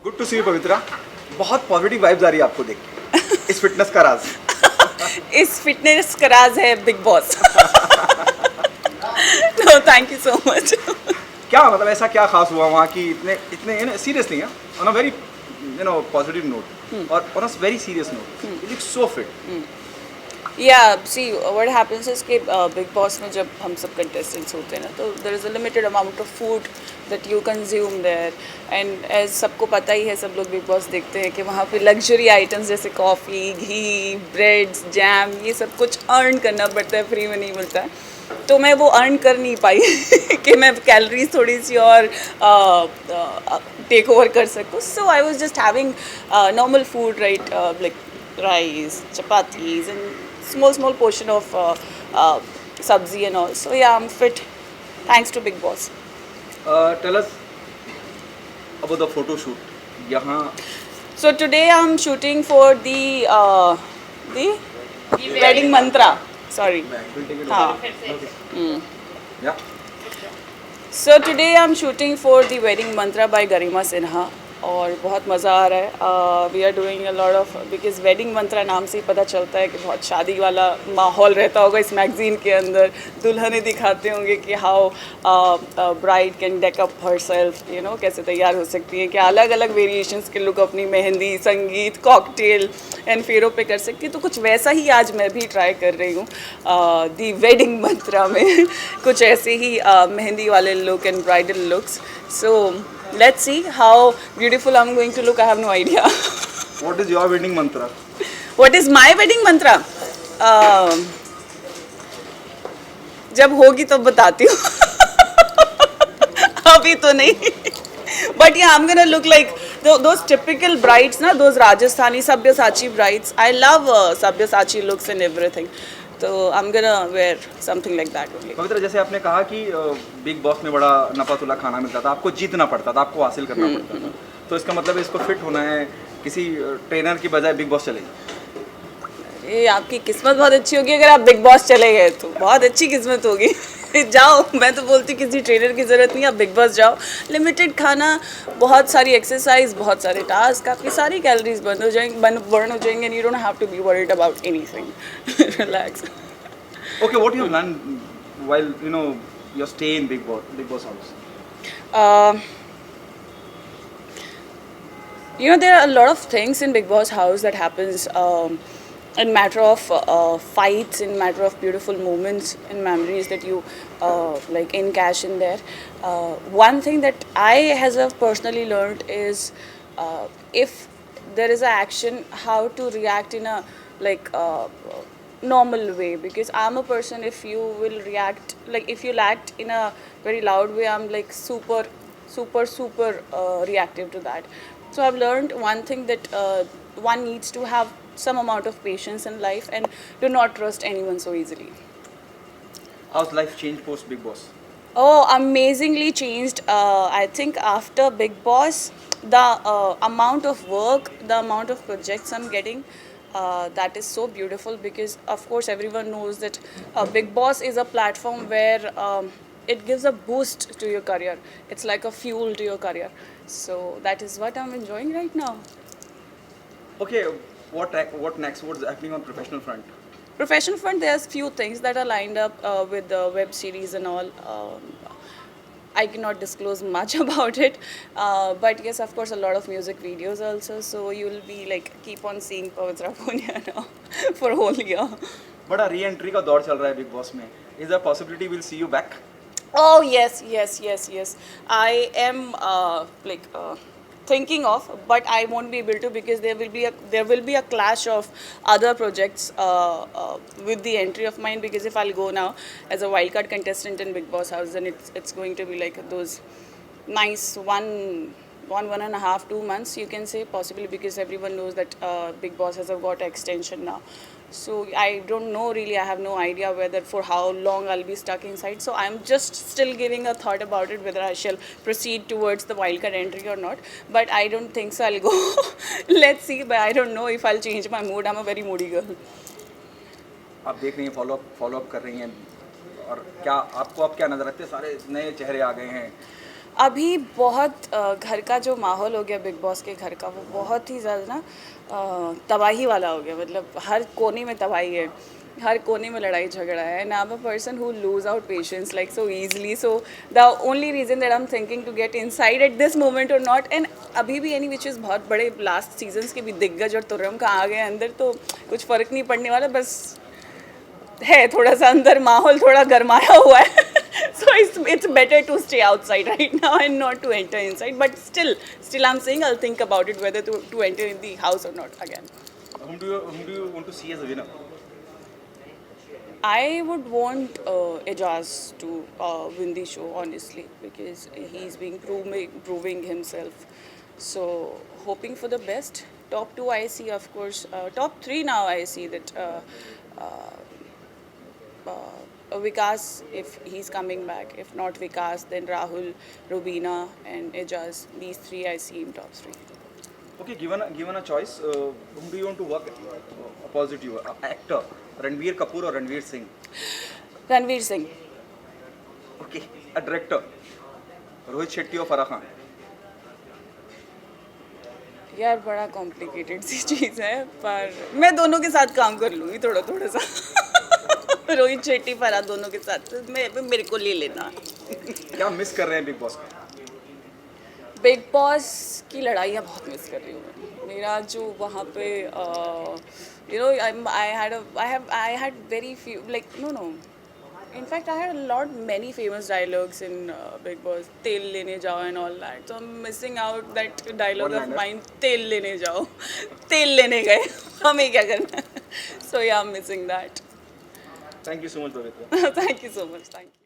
Good to C you पवित्रा। बहुत positive vibes आ रही है आपको देख के। इस फिटनेस का राज। इस फिटनेस का राज है Bigg Boss. No thank you so much. क्या मतलब ऐसा क्या खास हुआ वहाँ की इतने इतने seriously on a very positive note और on a very serious note you look so fit. Yeah, see, what happens is कि बिग बॉस में जब हम सब कंटेस्टेंट्स होते हैं ना, तो there is a limited amount of food that you consume there, and as सबको पता ही है, सब लोग बिग बॉस देखते हैं कि वहाँ पे लग्जरी आइटम्स जैसे कॉफ़ी, घी, ब्रेड्स, जैम, ये सब कुछ अर्न करना पड़ता है, फ्री में नहीं मिलता है। तो मैं वो अर्न कर नहीं पाई कि मैं कैलोरीज थोड़ी सी और टेक ओवर कर सकूँ। So I was just having normal food, right, like rice, chapatis, and small portion of sabzi and all. So yeah, I'm fit, thanks to Big Boss. Tell us about the photo shoot यहाँ। So today I'm shooting for the wedding mantra. Sorry. हाँ. या So today I'm shooting for the wedding mantra by Garima Sinha. और बहुत मज़ा आ रहा है। We are doing a lot of, because wedding Mantra नाम से ही पता चलता है कि बहुत शादी वाला माहौल रहता होगा इस मैगज़ीन के अंदर। दुल्हनें दिखाते होंगे कि how bride can deck up her self, you know, कैसे तैयार हो सकती हैं, क्या अलग अलग वेरिएशंस के लुक अपनी मेहंदी, संगीत, कॉकटेल एंड फेरों पे कर सकती है। तो कुछ वैसा ही आज मैं भी ट्राई कर रही हूँ दी वेडिंग मंत्रा में। कुछ ऐसे ही मेहंदी वाले look and bridal looks. So let's see how beautiful I'm going to look. I have no idea. What is your wedding मंत्र? What is my wedding mantra? जब होगी तो बताती हूँ। अभी तो नहीं। But yeah, I'm gonna look like those typical brides, na, those Rajasthani Sabyasachi brides. I love Sabyasachi looks and everything. तो I'm gonna wear something like that only. पवित्र, जैसे आपने कहा कि बिग बॉस में बड़ा नपा तुला खाना मिलता था, आपको जीतना पड़ता था, आपको हासिल करना पड़ता था, तो इसका मतलब इसको फिट होना है, किसी ट्रेनर की बजाय बिग बॉस चलेगी। ये आपकी किस्मत बहुत अच्छी होगी अगर आप बिग बॉस चले गए तो, बहुत अच्छी किस्मत होगी। जाओ, मैं तो बोलती किसी ट्रेनर की ज़रूरत नहीं, आप बिग बॉस जाओ। लिमिटेड खाना, बहुत सारी एक्सरसाइज, बहुत सारे टास्क, आपकी सारी कैलोरीज बर्न हो जाएंगे and you don't have to be worried about anything. Relax. Okay, what you have learned while your stay in Big Boss house? You know, there are a lot of things in Big Boss house that happens in matter of fights, in matter of beautiful moments and memories that you like encash in there. One thing that I has personally learned is if there is a action, how to react in a like normal way, because I'm a person, if you will react, like if you'll act in a very loud way, I'm like super reactive to that. So I've learned one thing, that one needs to have some amount of patience in life and do not trust anyone so easily. How's life changed post Big Boss? Oh, amazingly changed. I think after Big Boss, the amount of work, the amount of projects I'm getting, that is so beautiful, because of course everyone knows that Big Boss is a platform where it gives a boost to your career. It's like a fuel to your career. So that is what I'm enjoying right now. Okay, what next? What's happening on professional front? Professional front, there's few things that are lined up with the web series and all. I cannot disclose much about it, but yes, of course, a lot of music videos also. So you'll be like keep on seeing Pavitra Punia now for a whole year. बड़ा re-entry का दौर चल रहा है Bigg Boss में. Is there a possibility we'll see you back? Oh yes. I am thinking of, but I won't be able to, because there will be a clash of other projects with the entry of mine. Because if I'll go now as a wildcard contestant in Big Boss house, then it's going to be like those nice one and a half 2 months, you can say, possibly, because everyone knows that Big Boss has got extension now. So I don't know really, I have no idea whether for how long I'll be stuck inside. So I'm just still giving a thought about it, whether I shall proceed towards the wildcard entry or not. But I don't think so I'll go. Let's see, but I don't know if I'll change my mood. I'm a very moody girl. आप देख रही हैं, follow up कर रही हैं, और क्या आपको अब क्या नजर आते हैं? सारे नए चेहरे आ गए हैं, अभी बहुत घर का जो माहौल हो गया बिग बॉस के घर का, वो बहुत ही ज़्यादा ना तबाही वाला हो गया. मतलब हर कोने में तबाही है, हर कोने में लड़ाई झगड़ा है. And I am a person who lose out patience like so easily. So the only reason that I am thinking to get inside at this moment or not. And अभी भी एनी विच इज़ बहुत बड़े last seasons के भी दिग्गज और तुर्रम का आ गए अंदर, तो कुछ फ़र्क नहीं पड़ने वाला. बस है थोड़ा सा अंदर माहौल थोड़ा गरमाया हुआ है. So it's better to stay outside right now and not to enter inside. But still I'm saying I'll think about it whether to enter in the house or not again. whom do you want to see as a winner? I would want Ejaz to win the show, honestly, because he's been proving himself. So hoping for the best. Top two I see, of course. Top three now I see that Vikas, if he's coming back. If not Vikas, then Rahul, Rubina, and Ejaz. These three I see in top three. Okay, given a choice, whom do you want to work opposite you? Actor, Ranveer Kapoor or Ranveer Singh? Ranveer Singh. Okay, a director, Rohit Shetty or Farah Khan? यार बड़ा complicated सी चीज़ है, पर मैं दोनों के साथ काम कर लूँगी थोड़ा थोड़ा सा. रोहित शेट्टी फराह दोनों के साथ मेरे को ले लेना. क्या मिस कर रहे हैं बिग बॉस का? बिग बॉस की लड़ाइयाँ बहुत मिस कर रही हूँ मैं. मेरा जो वहाँ पे I had very few like no. In fact, I had many famous dialogues in Big Boss. तेल लेने जाओ and all that. So I'm missing out that dialogue of mine. तेल लेने जाओ, तेल लेने गए. हमें क्या करना? So yeah, I'm missing that. Thank you so much, Pavitra. Thank you so much. Thank you.